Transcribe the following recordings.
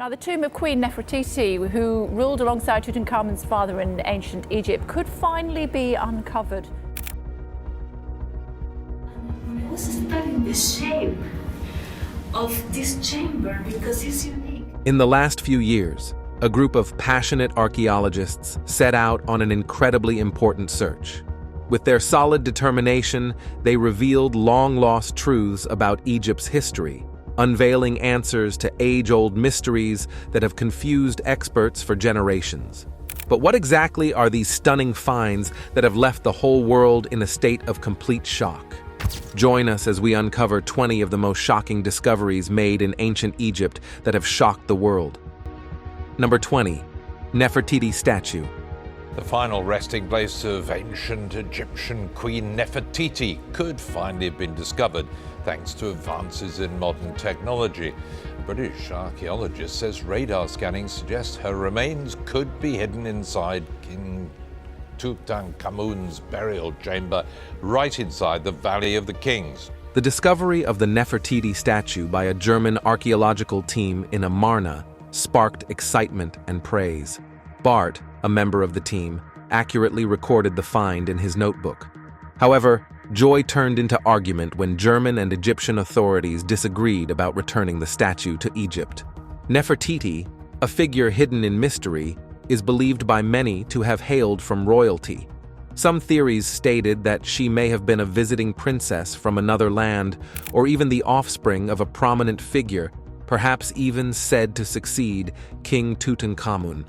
Now, the tomb of Queen Nefertiti, who ruled alongside Tutankhamun's father in ancient Egypt, could finally be uncovered. I was studying the shape of this chamber because it's unique. In the last few years, a group of passionate archaeologists set out on an incredibly important search. With their solid determination, they revealed long-lost truths about Egypt's history, unveiling answers to age-old mysteries that have confused experts for generations. But what exactly are these stunning finds that have left the whole world in a state of complete shock? Join us as we uncover 20 of the most shocking discoveries made in ancient Egypt that have shocked the world. Number 20. Nefertiti statue. The final resting place of ancient Egyptian Queen Nefertiti could finally have been discovered thanks to advances in modern technology. British archaeologist says radar scanning suggests her remains could be hidden inside King Tutankhamun's burial chamber, right inside the Valley of the Kings. The discovery of the Nefertiti statue by a German archaeological team in Amarna sparked excitement and praise. Bart, a member of the team, accurately recorded the find in his notebook. However, joy turned into argument when German and Egyptian authorities disagreed about returning the statue to Egypt. Nefertiti, a figure hidden in mystery, is believed by many to have hailed from royalty. Some theories stated that she may have been a visiting princess from another land, or even the offspring of a prominent figure, perhaps even said to succeed King Tutankhamun.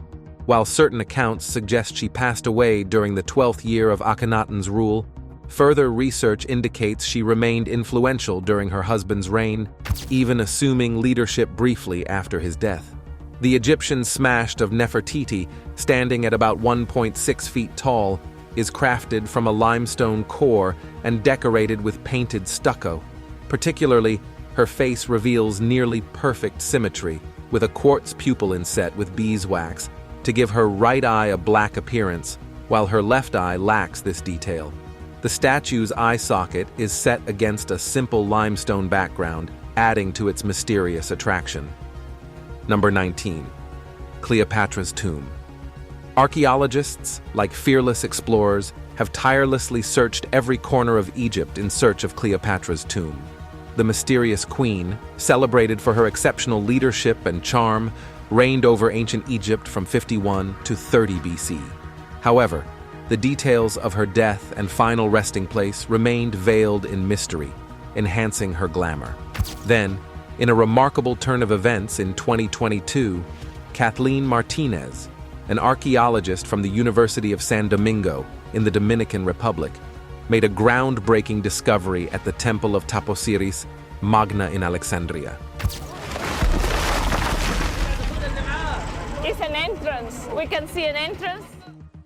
While certain accounts suggest she passed away during the 12th year of Akhenaten's rule, further research indicates she remained influential during her husband's reign, even assuming leadership briefly after his death. The Egyptian smashed of Nefertiti, standing at about 1.6 feet tall, is crafted from a limestone core and decorated with painted stucco. Particularly, her face reveals nearly perfect symmetry, with a quartz pupil inset with beeswax to give her right eye a black appearance, while her left eye lacks this detail. The statue's eye socket is set against a simple limestone background, adding to its mysterious attraction. Number 19. Cleopatra's tomb. Archaeologists, like fearless explorers, have tirelessly searched every corner of Egypt in search of Cleopatra's tomb. The mysterious queen, celebrated for her exceptional leadership and charm, reigned over ancient Egypt from 51 to 30 BC. However, the details of her death and final resting place remained veiled in mystery, enhancing her glamour. Then, in a remarkable turn of events in 2022, Kathleen Martinez, an archaeologist from the University of San Domingo in the Dominican Republic, made a groundbreaking discovery at the Temple of Taposiris Magna in Alexandria. It's an entrance. We can see an entrance.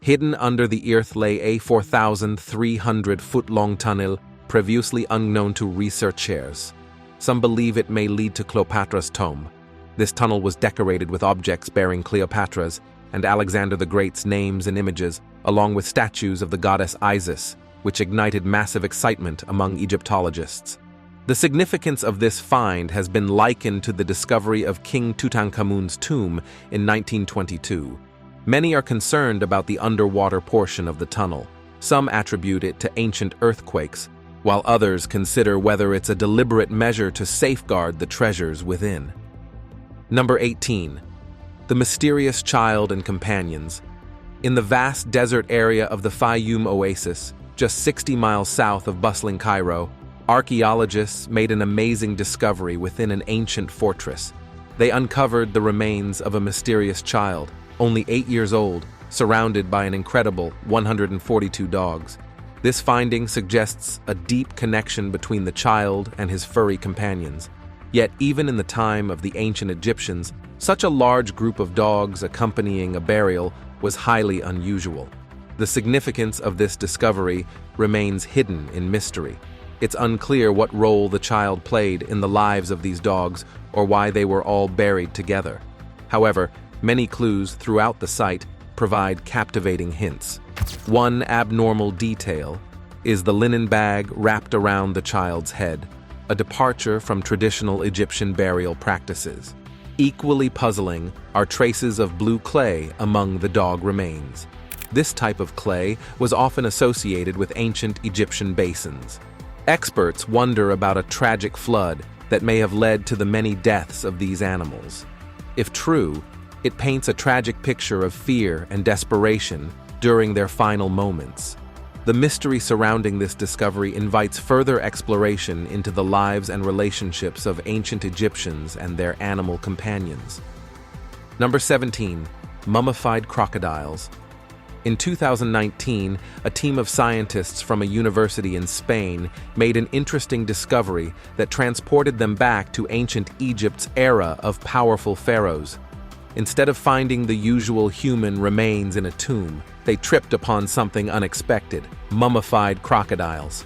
Hidden under the earth lay a 4,300-foot-long tunnel previously unknown to researchers. Some believe it may lead to Cleopatra's tomb. This tunnel was decorated with objects bearing Cleopatra's and Alexander the Great's names and images, along with statues of the goddess Isis, which ignited massive excitement among Egyptologists. The significance of this find has been likened to the discovery of King Tutankhamun's tomb in 1922. Many are concerned about the underwater portion of the tunnel. Some attribute it to ancient earthquakes, while others consider whether it's a deliberate measure to safeguard the treasures within. Number 18. The mysterious child and companions. In the vast desert area of the Fayoum Oasis, just 60 miles south of bustling Cairo, archaeologists made an amazing discovery within an ancient fortress. They uncovered the remains of a mysterious child, only 8 years old, surrounded by an incredible 142 dogs. This finding suggests a deep connection between the child and his furry companions. Yet even in the time of the ancient Egyptians, such a large group of dogs accompanying a burial was highly unusual. The significance of this discovery remains hidden in mystery. It's unclear what role the child played in the lives of these dogs or why they were all buried together. However, many clues throughout the site provide captivating hints. One abnormal detail is the linen bag wrapped around the child's head, a departure from traditional Egyptian burial practices. Equally puzzling are traces of blue clay among the dog remains. This type of clay was often associated with ancient Egyptian basins. Experts wonder about a tragic flood that may have led to the many deaths of these animals. If true, it paints a tragic picture of fear and desperation during their final moments. The mystery surrounding this discovery invites further exploration into the lives and relationships of ancient Egyptians and their animal companions. Number 17. Mummified crocodiles. In 2019, a team of scientists from a university in Spain made an interesting discovery that transported them back to ancient Egypt's era of powerful pharaohs. Instead of finding the usual human remains in a tomb, they tripped upon something unexpected: mummified crocodiles.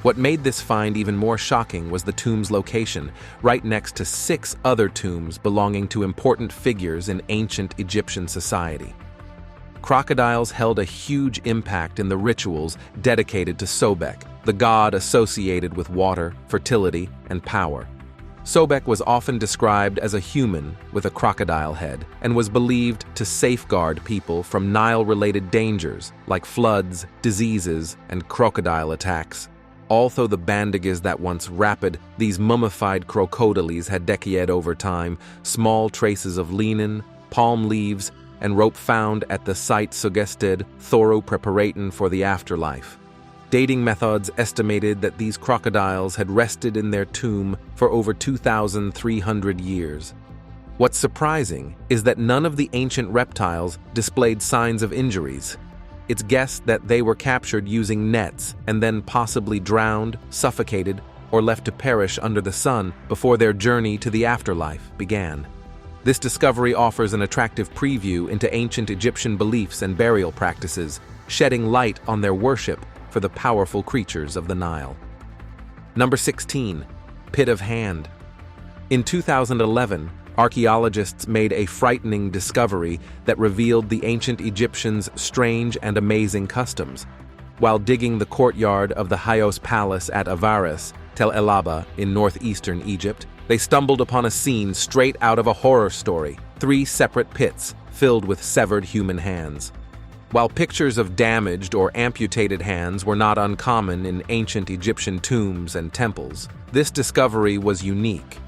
What made this find even more shocking was the tomb's location, right next to 6 other tombs belonging to important figures in ancient Egyptian society. Crocodiles held a huge impact in the rituals dedicated to Sobek, the god associated with water, fertility, and power. Sobek was often described as a human with a crocodile head and was believed to safeguard people from Nile-related dangers like floods, diseases, and crocodile attacks. Although the bandages that once wrapped these mummified crocodiles had decayed over time, small traces of linen, palm leaves, and rope found at the site suggested thorough preparation for the afterlife. Dating methods estimated that these crocodiles had rested in their tomb for over 2,300 years. What's surprising is that none of the ancient reptiles displayed signs of injuries. It's guessed that they were captured using nets and then possibly drowned, suffocated, or left to perish under the sun before their journey to the afterlife began. This discovery offers an attractive preview into ancient Egyptian beliefs and burial practices, shedding light on their worship for the powerful creatures of the Nile. Number 16. Pit of Hand. In 2011, archaeologists made a frightening discovery that revealed the ancient Egyptians' strange and amazing customs. While digging the courtyard of the Haios Palace at Avaris, Tel El Abba in northeastern Egypt, they stumbled upon a scene straight out of a horror story: 3 separate pits filled with severed human hands. While pictures of damaged or amputated hands were not uncommon in ancient Egyptian tombs and temples, this discovery was unique.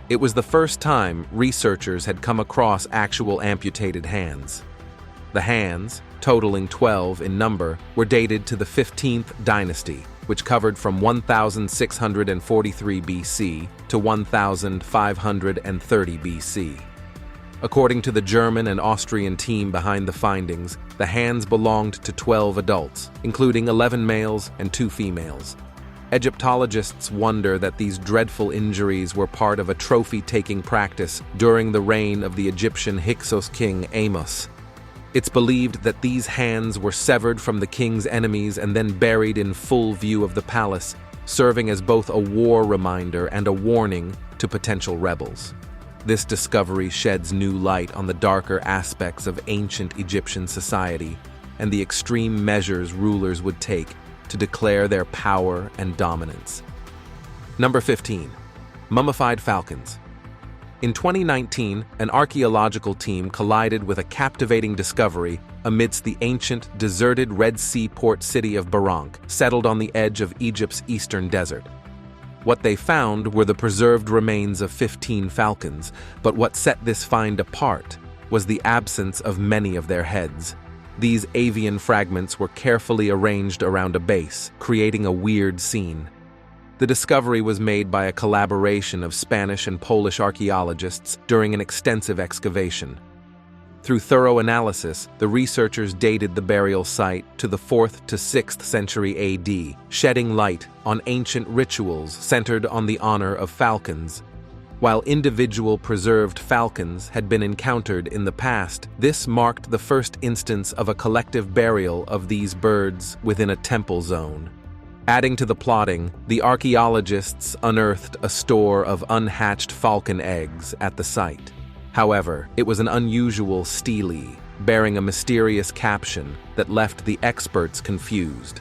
It was the first time researchers had come across actual amputated hands. The hands, totaling 12 in number, were dated to the 15th dynasty, which covered from 1643 BC to 1530 BC. According to the German and Austrian team behind the findings, the hands belonged to 12 adults, including 11 males and 2 females. Egyptologists wonder that these dreadful injuries were part of a trophy-taking practice during the reign of the Egyptian Hyksos king Amos. It's believed that these hands were severed from the king's enemies and then buried in full view of the palace, serving as both a war reminder and a warning to potential rebels. This discovery sheds new light on the darker aspects of ancient Egyptian society and the extreme measures rulers would take to declare their power and dominance. Number 15. Mummified falcons. In 2019, an archaeological team collided with a captivating discovery amidst the ancient, deserted Red Sea port city of Barank, settled on the edge of Egypt's eastern desert. What they found were the preserved remains of 15 falcons, but what set this find apart was the absence of many of their heads. These avian fragments were carefully arranged around a base, creating a weird scene. The discovery was made by a collaboration of Spanish and Polish archaeologists during an extensive excavation. Through thorough analysis, the researchers dated the burial site to the 4th to 6th century AD, shedding light on ancient rituals centered on the honor of falcons. While individual preserved falcons had been encountered in the past, this marked the first instance of a collective burial of these birds within a temple zone. Adding to the plotting, the archaeologists unearthed a store of unhatched falcon eggs at the site. However, it was an unusual stele, bearing a mysterious caption that left the experts confused.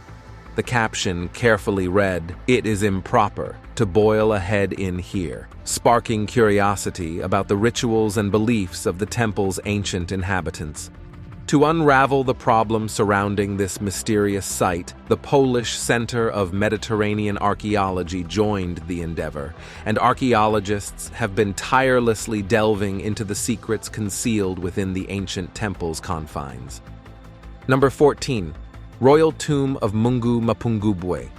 The caption carefully read, "It is improper to boil a head in here," sparking curiosity about the rituals and beliefs of the temple's ancient inhabitants. To unravel the problem surrounding this mysterious site, the Polish Center of Mediterranean Archaeology joined the endeavor, and archaeologists have been tirelessly delving into the secrets concealed within the ancient temple's confines. Number 14. Royal Tomb of Mungu Mapungubwe.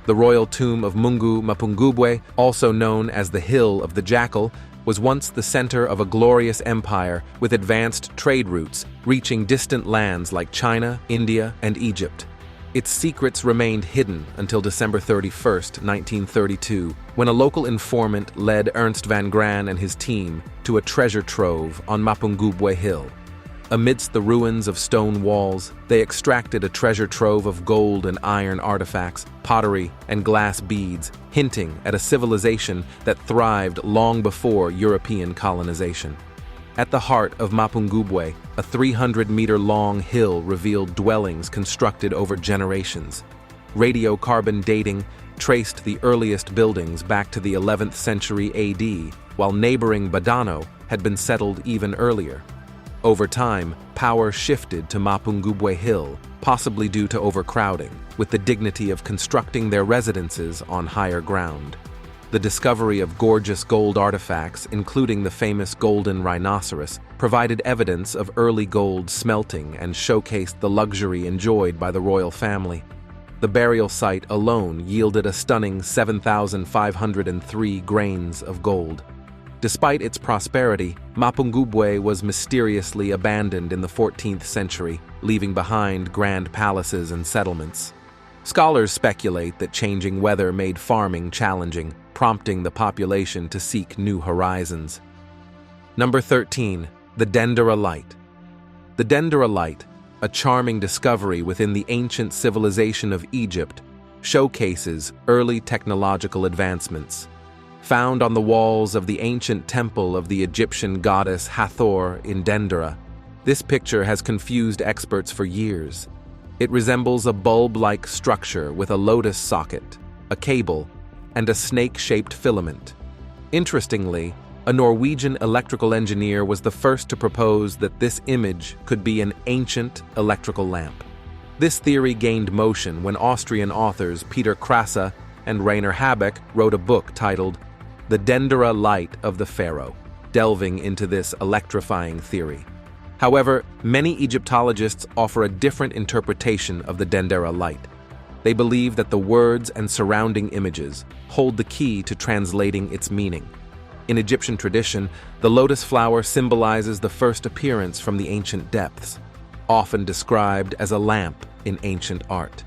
The Royal Tomb of Mungu Mapungubwe, also known as the Hill of the Jackal, was once the center of a glorious empire with advanced trade routes reaching distant lands like China, India, and Egypt. Its secrets remained hidden until December 31, 1932, when a local informant led Ernst van Gran and his team to a treasure trove on Mapungubwe Hill. Amidst the ruins of stone walls, they extracted a treasure trove of gold and iron artifacts, pottery, and glass beads, hinting at a civilization that thrived long before European colonization. At the heart of Mapungubwe, a 300-meter-long hill revealed dwellings constructed over generations. Radiocarbon dating traced the earliest buildings back to the 11th century AD, while neighboring Badano had been settled even earlier. Over time, power shifted to Mapungubwe Hill, possibly due to overcrowding, with the dignity of constructing their residences on higher ground. The discovery of gorgeous gold artifacts, including the famous golden rhinoceros, provided evidence of early gold smelting and showcased the luxury enjoyed by the royal family. The burial site alone yielded a stunning 7,503 grains of gold. Despite its prosperity, Mapungubwe was mysteriously abandoned in the 14th century, leaving behind grand palaces and settlements. Scholars speculate that changing weather made farming challenging, prompting the population to seek new horizons. Number 13. The Dendera Light. The Dendera Light, a charming discovery within the ancient civilization of Egypt, showcases early technological advancements. Found on the walls of the ancient temple of the Egyptian goddess Hathor in Dendera, this picture has confused experts for years. It resembles a bulb-like structure with a lotus socket, a cable, and a snake-shaped filament. Interestingly, a Norwegian electrical engineer was the first to propose that this image could be an ancient electrical lamp. This theory gained motion when Austrian authors Peter Krasse and Rainer Habeck wrote a book titled The Dendera Light of the Pharaoh, delving into this electrifying theory. However, many Egyptologists offer a different interpretation of the Dendera Light. They believe that the words and surrounding images hold the key to translating its meaning. In Egyptian tradition, the lotus flower symbolizes the first appearance from the ancient depths, often described as a lamp in ancient art.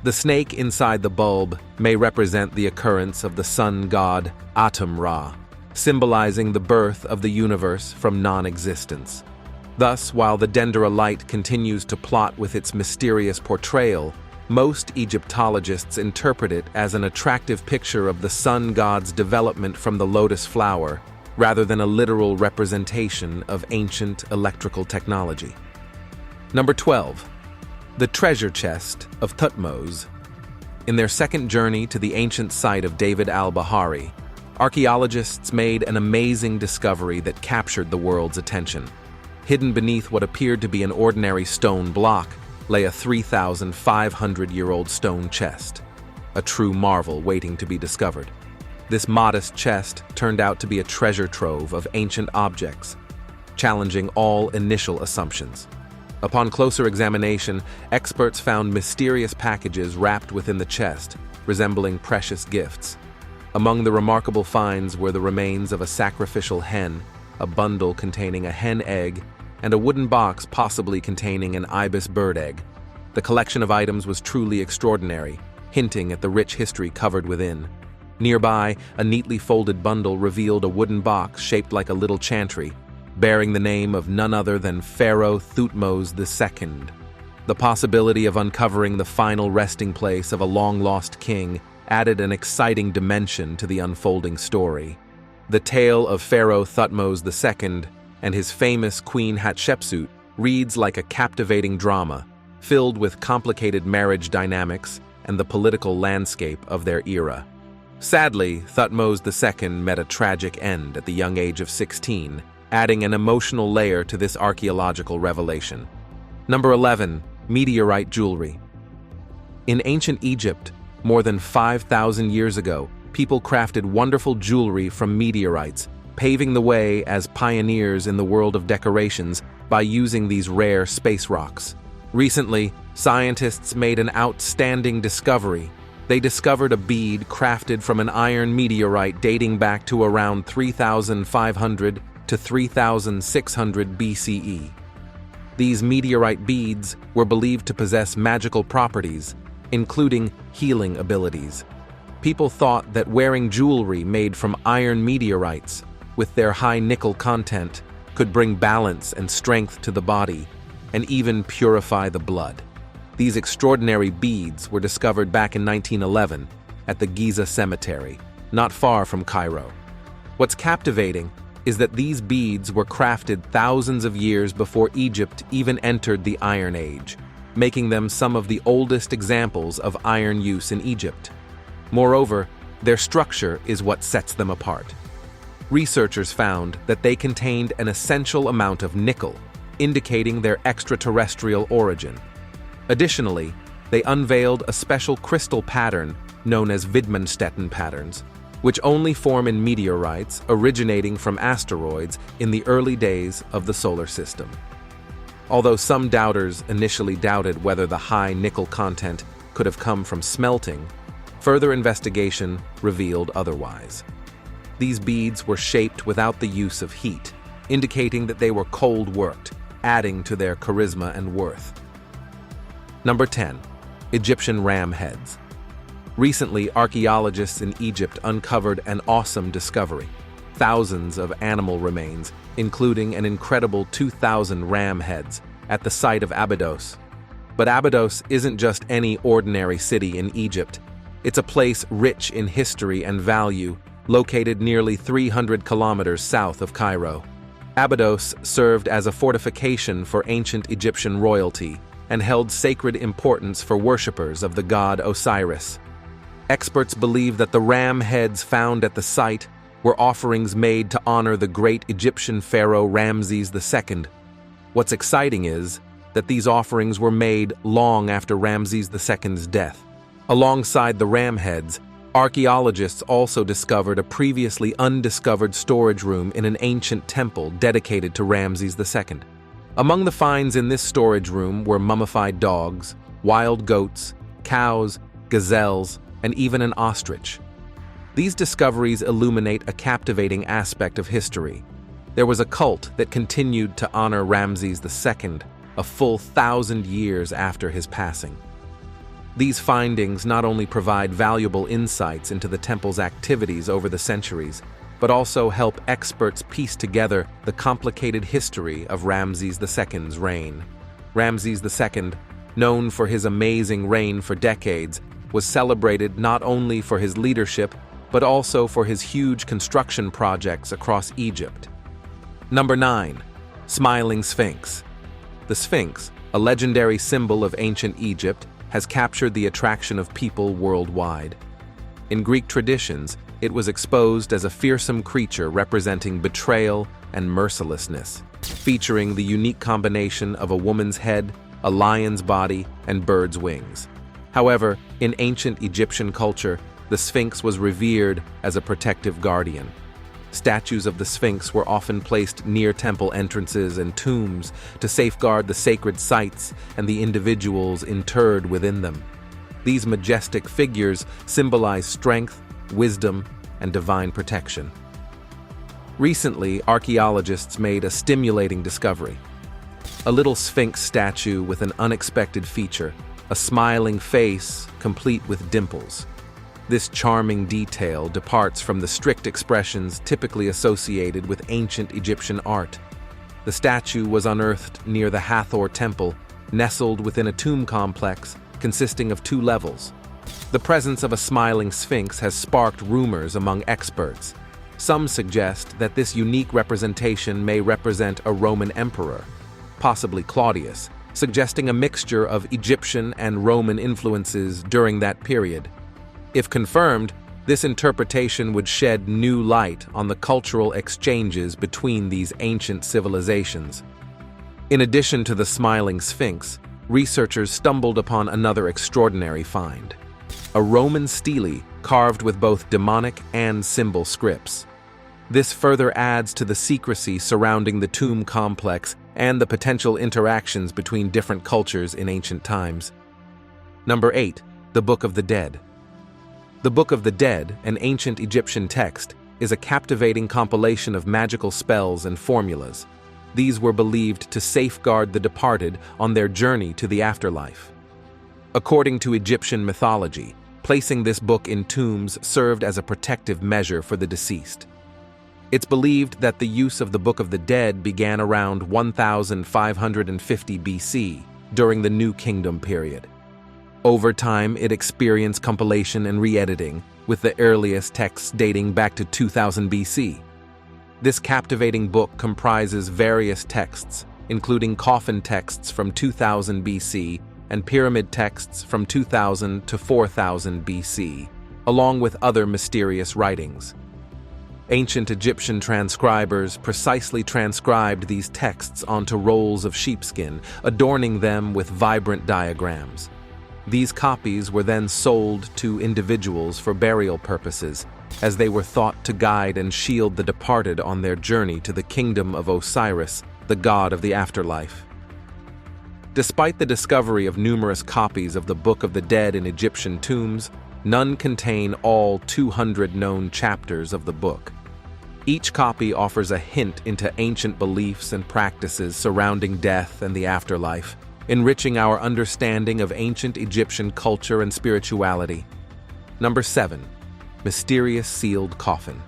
The snake inside the bulb may represent the occurrence of the sun god Atum-Ra, symbolizing the birth of the universe from non-existence. Thus, while the Dendera Light continues to plot with its mysterious portrayal, most Egyptologists interpret it as an attractive picture of the sun god's development from the lotus flower, rather than a literal representation of ancient electrical technology. Number 12. The Treasure Chest of Thutmose. In their second journey to the ancient site of David al-Bahari, archaeologists made an amazing discovery that captured the world's attention. Hidden beneath what appeared to be an ordinary stone block lay a 3,500-year-old stone chest, a true marvel waiting to be discovered. This modest chest turned out to be a treasure trove of ancient objects, challenging all initial assumptions. Upon closer examination, experts found mysterious packages wrapped within the chest, resembling precious gifts. Among the remarkable finds were the remains of a sacrificial hen, a bundle containing a hen egg, and a wooden box possibly containing an ibis bird egg. The collection of items was truly extraordinary, hinting at the rich history covered within. Nearby, a neatly folded bundle revealed a wooden box shaped like a little chantry, bearing the name of none other than Pharaoh Thutmose II. The possibility of uncovering the final resting place of a long-lost king added an exciting dimension to the unfolding story. The tale of Pharaoh Thutmose II and his famous Queen Hatshepsut reads like a captivating drama, filled with complicated marriage dynamics, and the political landscape of their era. Sadly, Thutmose II met a tragic end at the young age of 16, adding an emotional layer to this archaeological revelation. Number 11. Meteorite jewelry. In ancient Egypt, more than 5,000 years ago, people crafted wonderful jewelry from meteorites, paving the way as pioneers in the world of decorations by using these rare space rocks. Recently, scientists made an outstanding discovery. They discovered a bead crafted from an iron meteorite dating back to around 3,500 to 3,600 BCE. These meteorite beads were believed to possess magical properties, including healing abilities. People thought that wearing jewelry made from iron meteorites, with their high nickel content, could bring balance and strength to the body, and even purify the blood. These extraordinary beads were discovered back in 1911 at the Giza Cemetery, not far from Cairo. What's captivating is that these beads were crafted thousands of years before Egypt even entered the Iron Age, making them some of the oldest examples of iron use in Egypt. Moreover, their structure is what sets them apart. Researchers found that they contained an essential amount of nickel, indicating their extraterrestrial origin. Additionally, they unveiled a special crystal pattern known as Widmanstätten patterns, which only form in meteorites originating from asteroids in the early days of the solar system. Although some doubters initially doubted whether the high nickel content could have come from smelting, further investigation revealed otherwise. These beads were shaped without the use of heat, indicating that they were cold-worked, adding to their charisma and worth. Number 10. Egyptian ram heads. Recently, archaeologists in Egypt uncovered an awesome discovery: thousands of animal remains, including an incredible 2,000 ram heads, at the site of Abydos. But Abydos isn't just any ordinary city in Egypt. It's a place rich in history and value, located nearly 300 kilometers south of Cairo. Abydos served as a fortification for ancient Egyptian royalty and held sacred importance for worshippers of the god Osiris. Experts believe that the ram heads found at the site were offerings made to honor the great Egyptian pharaoh Ramses II. What's exciting is that these offerings were made long after Ramses II's death. Alongside the ram heads, archaeologists also discovered a previously undiscovered storage room in an ancient temple dedicated to Ramses II. Among the finds in this storage room were mummified dogs, wild goats, cows, gazelles, and even an ostrich. These discoveries illuminate a captivating aspect of history. There was a cult that continued to honor Ramses II a full 1,000 years after his passing. These findings not only provide valuable insights into the temple's activities over the centuries, but also help experts piece together the complicated history of Ramses II's reign. Ramses II, known for his amazing reign for decades, was celebrated not only for his leadership, but also for his huge construction projects across Egypt. Number 9. Smiling Sphinx. The Sphinx, a legendary symbol of ancient Egypt, has captured the attraction of people worldwide. In Greek traditions, it was exposed as a fearsome creature representing betrayal and mercilessness, featuring the unique combination of a woman's head, a lion's body, and bird's wings. However, in ancient Egyptian culture, the Sphinx was revered as a protective guardian. Statues of the Sphinx were often placed near temple entrances and tombs to safeguard the sacred sites and the individuals interred within them. These majestic figures symbolize strength, wisdom, and divine protection. Recently, archaeologists made a stimulating discovery: a little Sphinx statue with an unexpected feature, a smiling face complete with dimples. This charming detail departs from the strict expressions typically associated with ancient Egyptian art. The statue was unearthed near the Hathor Temple, nestled within a tomb complex consisting of 2 levels. The presence of a smiling Sphinx has sparked rumors among experts. Some suggest that this unique representation may represent a Roman emperor, possibly Claudius, suggesting a mixture of Egyptian and Roman influences during that period. If confirmed, this interpretation would shed new light on the cultural exchanges between these ancient civilizations. In addition to the smiling Sphinx, researchers stumbled upon another extraordinary find: a Roman stele carved with both demonic and symbol scripts. This further adds to the secrecy surrounding the tomb complex and the potential interactions between different cultures in ancient times. Number 8. The Book of the Dead. The Book of the Dead, an ancient Egyptian text, is a captivating compilation of magical spells and formulas. These were believed to safeguard the departed on their journey to the afterlife. According to Egyptian mythology, placing this book in tombs served as a protective measure for the deceased. It's believed that the use of the Book of the Dead began around 1550 BC, during the New Kingdom period. Over time, it experienced compilation and re-editing, with the earliest texts dating back to 2000 BC. This captivating book comprises various texts, including coffin texts from 2000 BC and pyramid texts from 2000 to 4000 BC, along with other mysterious writings. Ancient Egyptian transcribers precisely transcribed these texts onto rolls of sheepskin, adorning them with vibrant diagrams. These copies were then sold to individuals for burial purposes, as they were thought to guide and shield the departed on their journey to the kingdom of Osiris, the god of the afterlife. Despite the discovery of numerous copies of the Book of the Dead in Egyptian tombs, none contain all 200 known chapters of the book. Each copy offers a hint into ancient beliefs and practices surrounding death and the afterlife, enriching our understanding of ancient Egyptian culture and spirituality. Number 7. Mysterious Sealed Coffin.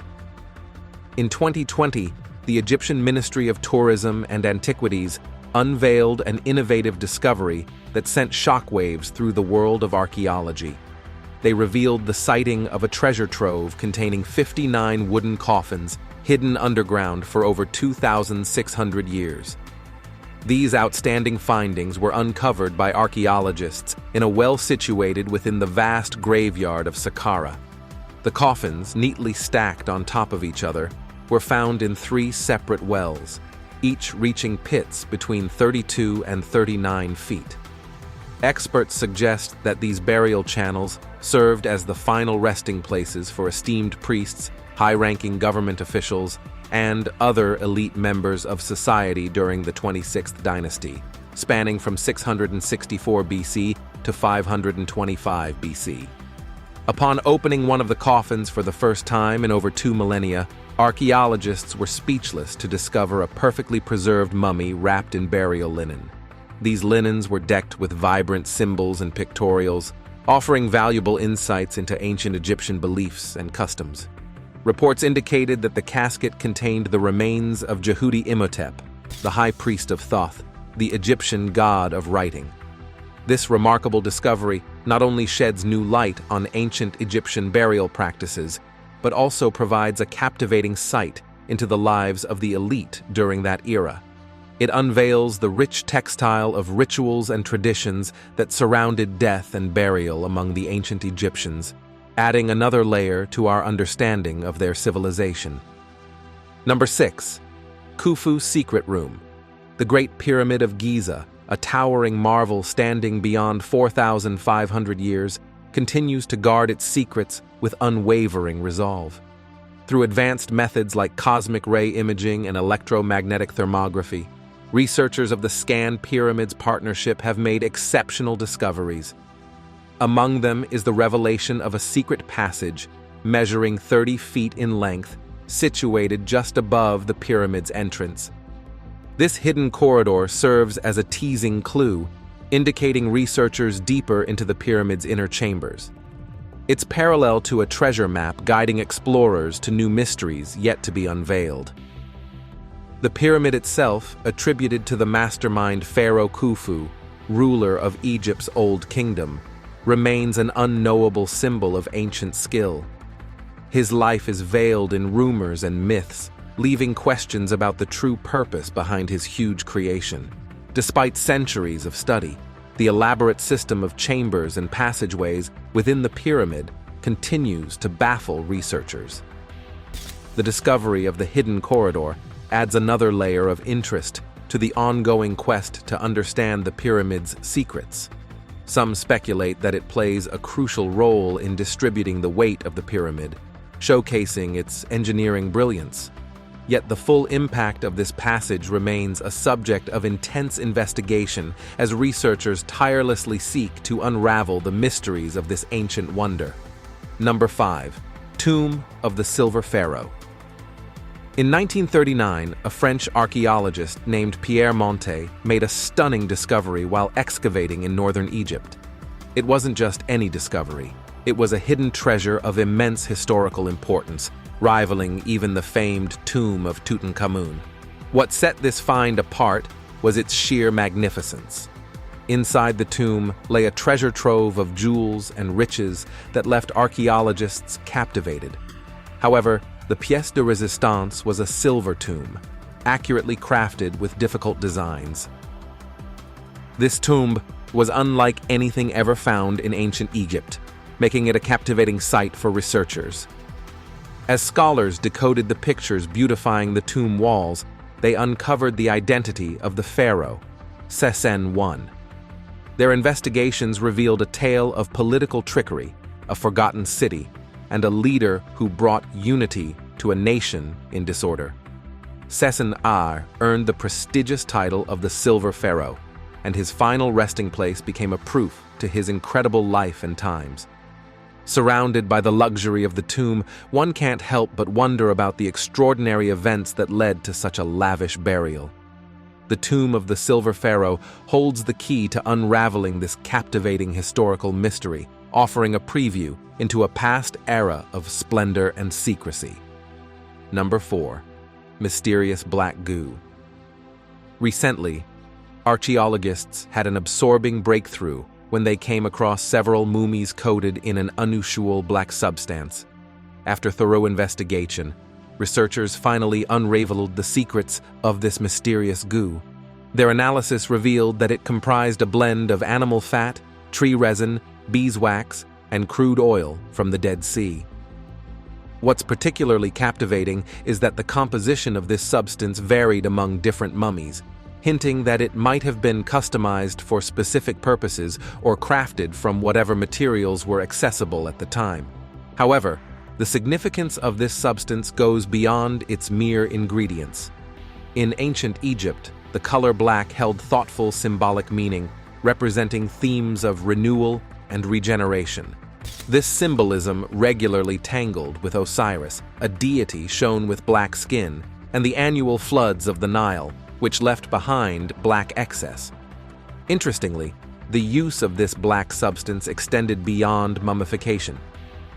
In 2020, the Egyptian Ministry of Tourism and Antiquities unveiled an innovative discovery that sent shockwaves through the world of archaeology. They revealed the sighting of a treasure trove containing 59 wooden coffins hidden underground for over 2,600 years. These outstanding findings were uncovered by archaeologists in a well situated within the vast graveyard of Saqqara. The coffins, neatly stacked on top of each other, were found in 3 separate wells, each reaching pits between 32 and 39 feet. Experts suggest that these burial channels served as the final resting places for esteemed priests, high-ranking government officials, and other elite members of society during the 26th dynasty, spanning from 664 BC to 525 BC. Upon opening one of the coffins for the first time in over 2 millennia, archaeologists were speechless to discover a perfectly preserved mummy wrapped in burial linen. These linens were decked with vibrant symbols and pictorials, offering valuable insights into ancient Egyptian beliefs and customs. Reports indicated that the casket contained the remains of Jehudi Imhotep, the high priest of Thoth, the Egyptian god of writing. This remarkable discovery not only sheds new light on ancient Egyptian burial practices, but also provides a captivating sight into the lives of the elite during that era. It unveils the rich textile of rituals and traditions that surrounded death and burial among the ancient Egyptians, adding another layer to our understanding of their civilization. Number 6. Khufu's Secret Room. The Great Pyramid of Giza, a towering marvel standing beyond 4,500 years, continues to guard its secrets with unwavering resolve. Through advanced methods like cosmic ray imaging and electromagnetic thermography, researchers of the Scan Pyramids Partnership have made exceptional discoveries. Among them is the revelation of a secret passage measuring 30 feet in length, situated just above the pyramid's entrance. This hidden corridor serves as a teasing clue, indicating researchers deeper into the pyramid's inner chambers. It's parallel to a treasure map guiding explorers to new mysteries yet to be unveiled. The pyramid itself, attributed to the mastermind Pharaoh Khufu, ruler of Egypt's Old Kingdom, remains an unknowable symbol of ancient skill. His life is veiled in rumors and myths, leaving questions about the true purpose behind his huge creation. Despite centuries of study, the elaborate system of chambers and passageways within the pyramid continues to baffle researchers. The discovery of the hidden corridor adds another layer of interest to the ongoing quest to understand the pyramid's secrets. Some speculate that it plays a crucial role in distributing the weight of the pyramid, showcasing its engineering brilliance. Yet the full impact of this passage remains a subject of intense investigation as researchers tirelessly seek to unravel the mysteries of this ancient wonder. Number 5. Tomb of the Silver Pharaoh. In 1939, a French archaeologist named Pierre Montet made a stunning discovery while excavating in northern Egypt. It wasn't just any discovery. It was a hidden treasure of immense historical importance, rivaling even the famed tomb of Tutankhamun. What set this find apart was its sheer magnificence. Inside the tomb lay a treasure trove of jewels and riches that left archaeologists captivated. However, the pièce de résistance was a silver tomb, accurately crafted with difficult designs. This tomb was unlike anything ever found in ancient Egypt, making it a captivating sight for researchers. As scholars decoded the pictures beautifying the tomb walls, they uncovered the identity of the pharaoh, Sesen I. Their investigations revealed a tale of political trickery, a forgotten city, and a leader who brought unity to a nation in disorder. Sesen I earned the prestigious title of the Silver Pharaoh, and his final resting place became a proof to his incredible life and times. Surrounded by the luxury of the tomb, one can't help but wonder about the extraordinary events that led to such a lavish burial. The tomb of the Silver Pharaoh holds the key to unraveling this captivating historical mystery, offering a preview into a past era of splendor and secrecy. Number 4. Mysterious black goo. Recently, archaeologists had an absorbing breakthrough when they came across several mummies coated in an unusual black substance. After thorough investigation, researchers finally unraveled the secrets of this mysterious goo. Their analysis revealed that it comprised a blend of animal fat, tree resin, beeswax, and crude oil from the Dead Sea. What's particularly captivating is that the composition of this substance varied among different mummies, hinting that it might have been customized for specific purposes or crafted from whatever materials were accessible at the time. However, the significance of this substance goes beyond its mere ingredients. In ancient Egypt, the color black held thoughtful symbolic meaning, representing themes of renewal and regeneration. This symbolism regularly tangled with Osiris, a deity shown with black skin, and the annual floods of the Nile, which left behind black excess. Interestingly, the use of this black substance extended beyond mummification.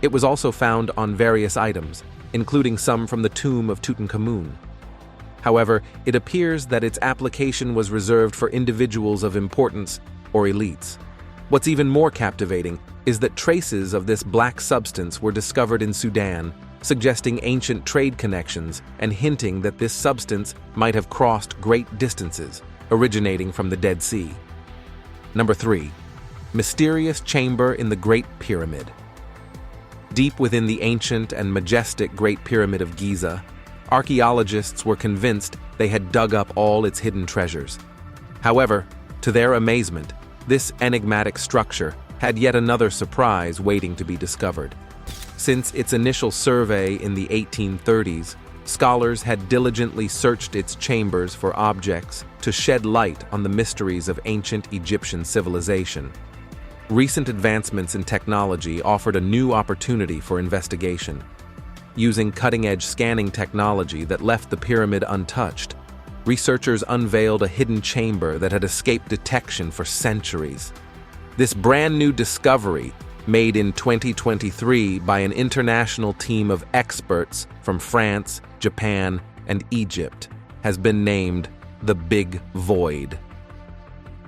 It was also found on various items, including some from the tomb of Tutankhamun. However, it appears that its application was reserved for individuals of importance or elites. What's even more captivating is that traces of this black substance were discovered in Sudan, suggesting ancient trade connections and hinting that this substance might have crossed great distances, originating from the Dead Sea. Number 3. Mysterious chamber in the Great Pyramid. Deep within the ancient and majestic Great Pyramid of Giza, archaeologists were convinced they had dug up all its hidden treasures. However, to their amazement, this enigmatic structure had yet another surprise waiting to be discovered. Since its initial survey in the 1830s, scholars had diligently searched its chambers for objects to shed light on the mysteries of ancient Egyptian civilization. Recent advancements in technology offered a new opportunity for investigation. Using cutting-edge scanning technology that left the pyramid untouched, researchers unveiled a hidden chamber that had escaped detection for centuries. This brand-new discovery, made in 2023 by an international team of experts from France, Japan, and Egypt, has been named the Big Void.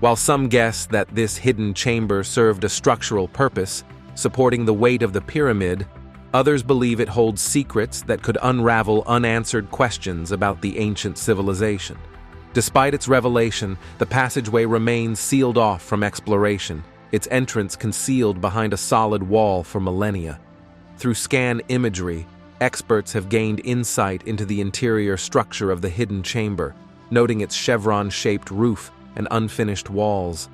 While some guess that this hidden chamber served a structural purpose, supporting the weight of the pyramid, others believe it holds secrets that could unravel unanswered questions about the ancient civilization. Despite its revelation, the passageway remains sealed off from exploration, its entrance concealed behind a solid wall for millennia. Through scan imagery, experts have gained insight into the interior structure of the hidden chamber, noting its chevron-shaped roof and unfinished walls.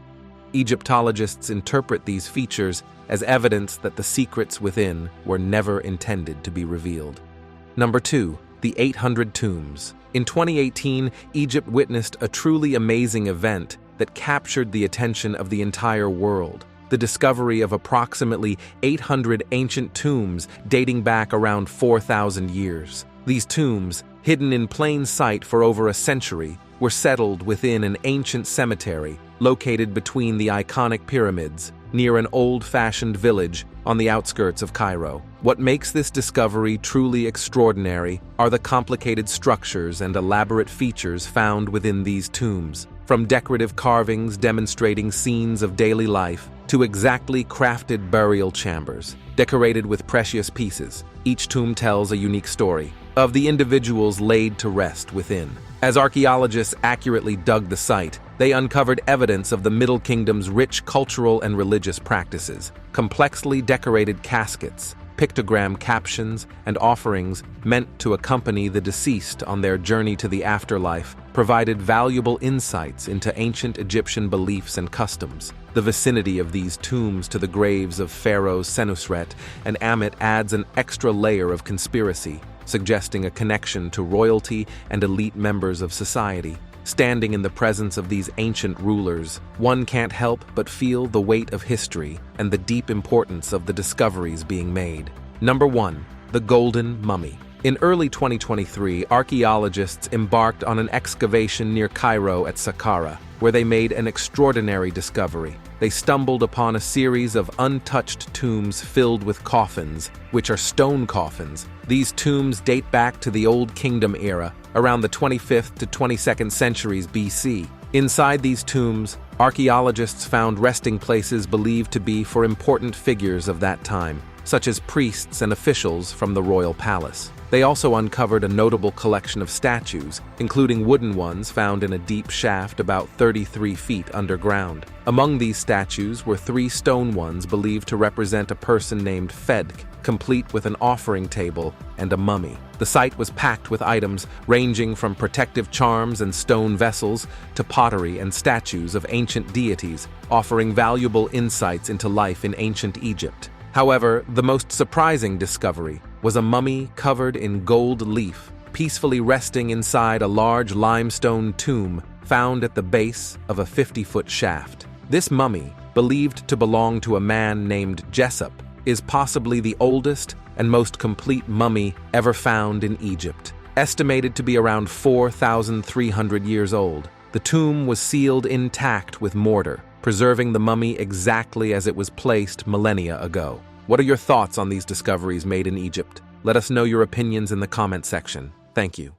Egyptologists interpret these features as evidence that the secrets within were never intended to be revealed. Number 2. The 800 Tombs. In 2018, Egypt witnessed a truly amazing event that captured the attention of the entire world: the discovery of approximately 800 ancient tombs dating back around 4,000 years. These tombs, hidden in plain sight for over a century, were settled within an ancient cemetery located between the iconic pyramids, near an old-fashioned village on the outskirts of Cairo. What makes this discovery truly extraordinary are the complicated structures and elaborate features found within these tombs. From decorative carvings demonstrating scenes of daily life to exactly crafted burial chambers, decorated with precious pieces, each tomb tells a unique story of the individuals laid to rest within. As archaeologists accurately dug the site, they uncovered evidence of the Middle Kingdom's rich cultural and religious practices. Complexly decorated caskets, pictogram captions, and offerings meant to accompany the deceased on their journey to the afterlife provided valuable insights into ancient Egyptian beliefs and customs. The vicinity of these tombs to the graves of pharaohs Senusret and Ammit adds an extra layer of conspiracy, suggesting a connection to royalty and elite members of society. Standing in the presence of these ancient rulers, one can't help but feel the weight of history and the deep importance of the discoveries being made. Number 1. The Golden Mummy. In early 2023, archaeologists embarked on an excavation near Cairo at Saqqara, where they made an extraordinary discovery. They stumbled upon a series of untouched tombs filled with coffins, which are stone coffins. These tombs date back to the Old Kingdom era, around the 25th to 22nd centuries BC. Inside these tombs, archaeologists found resting places believed to be for important figures of that time, such as priests and officials from the royal palace. They also uncovered a notable collection of statues, including wooden ones found in a deep shaft about 33 feet underground. Among these statues were 3 stone ones believed to represent a person named Fedk, complete with an offering table and a mummy. The site was packed with items ranging from protective charms and stone vessels to pottery and statues of ancient deities, offering valuable insights into life in ancient Egypt. However, the most surprising discovery was a mummy covered in gold leaf, peacefully resting inside a large limestone tomb found at the base of a 50-foot shaft. This mummy, believed to belong to a man named Jessup, is possibly the oldest and most complete mummy ever found in Egypt. Estimated to be around 4,300 years old, the tomb was sealed intact with mortar, preserving the mummy exactly as it was placed millennia ago. What are your thoughts on these discoveries made in Egypt? Let us know your opinions in the comment section. Thank you.